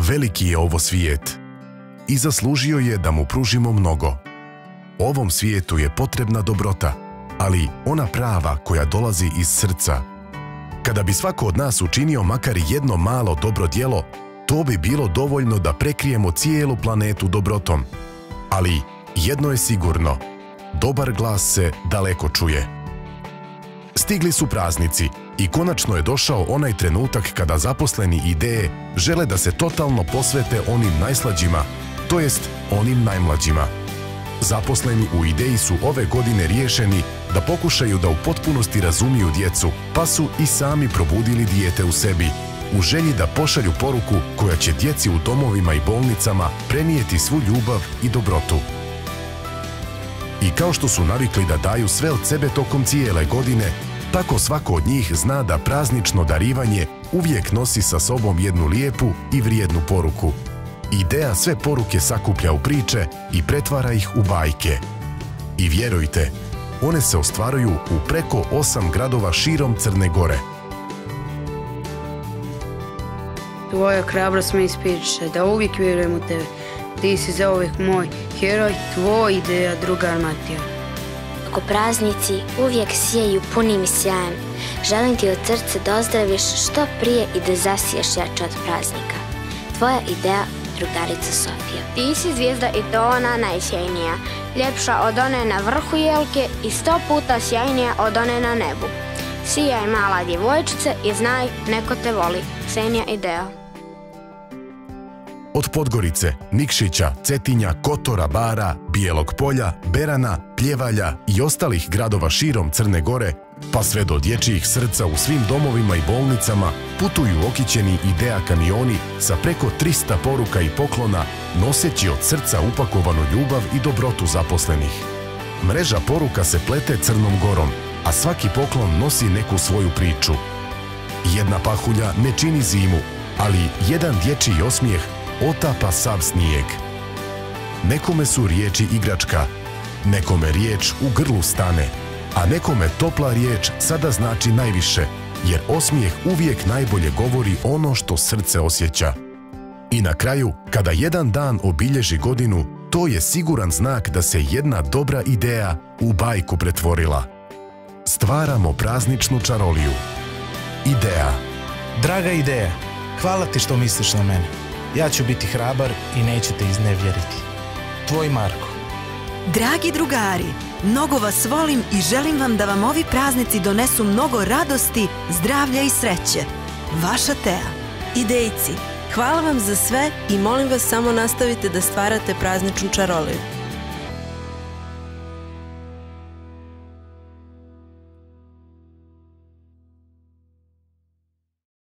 veliki je ovo svijet i zaslužio je da mu pružimo mnogo. Ovom svijetu je potrebna dobrota, ali ona prava koja dolazi iz srca. Kada bi svako od nas učinio makar jedno malo dobro djelo, to bi bilo dovoljno da prekrijemo cijelu planetu dobrotom. Ali jedno je sigurno, dobar glas se daleko čuje. Stigli su praznici i konačno je došao onaj trenutak kada zaposleni ideje žele da se totalno posvete onim najslađima, to jest onim najmlađima. Zaposleni u ideji su ove godine riješeni da pokušaju da u potpunosti razumiju djecu, pa su i sami probudili dijete u sebi, u želji da pošalju poruku koja će djeci u domovima i bolnicama prenijeti svu ljubav i dobrotu. I kao što su navikli da daju sve od sebe tokom cijele godine, tako svako od njih zna da praznično darivanje uvijek nosi sa sobom jednu lijepu i vrijednu poruku. Ideja sve poruke sakuplja u priče i pretvara ih u bajke. I vjerujte, one se ostvaruju u preko 8 gradova širom Crne Gore. Tvoja hrabrost me ispiriše da uvijek vjerujem u tebe. Ti si zauvijek moj heroj, tvoj ideja, drugar Matija. Ako praznici uvijek sijaju punim sjajem, želim ti od srca da ozdraviš što prije i da zasiješ jače od praznika. Tvoja ideja, drugarica Sofija. Ti si zvijezda i to ona najsjajnija, ljepša od one na vrhu jelke i 100 puta sjajnija od one na nebu. Sijaj mala djevojčice i znaj, neko te voli. Ksenija Ideja. Od Podgorice, Nikšića, Cetinja, Kotora, Bara, Bijelog Polja, Berana, Pljevalja i ostalih gradova širom Crne Gore, pa sve do dječjih srca u svim domovima i bolnicama, putuju okićeni Ideja kamioni sa preko 300 poruka i poklona, noseći od srca upakovanu ljubav i dobrotu zaposlenih. Mreža poruka se plete Crnom Gorom, a svaki poklon nosi neku svoju priču. Jedna pahulja ne čini zimu, ali jedan dječji osmijeh otapa sav snijeg. Nekome su riječi igračka, nekome riječ u grlu stane, a nekome topla riječ sada znači najviše, jer osmijeh uvijek najbolje govori ono što srce osjeća. I na kraju, kada jedan dan obilježi godinu, to je siguran znak da se jedna dobra ideja u bajku pretvorila. Stvaramo prazničnu čaroliju. Ideja. Draga Ideja, hvala ti što misliš na mene. Ja ću biti hrabar i neću te iznevjeriti. Tvoj Marko. Dragi drugari, mnogo vas volim i želim vam da vam ovi praznici donesu mnogo radosti, zdravlja i sreće. Vaša Teja. Idejci, hvala vam za sve i molim vas samo nastavite da stvarate prazničnu čaroliju.